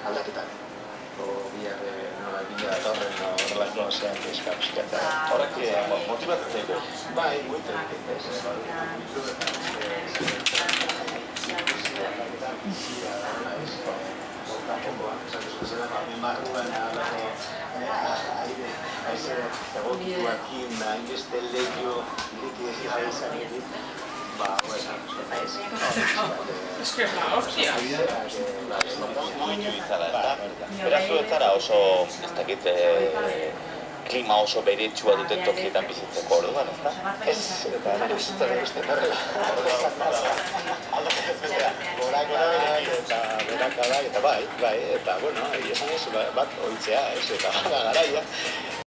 aldaketan. Bihar nola egin datorren horrelako zean pixka eta horrek motibatzen zaitu. Bai, egotuakin hainbeste lehio likidezia izan egin. Mugitu izala, eta? Beraz, zuetzara oso, ez dakit, klima oso beretsua duten tokietan bizitzeko orduan, ez da? Ez, eta nire bizitzaren beste berrela. Eta berakada, eta bai, eta, bueno, esan ez, bat oitzea, ez, eta garaia.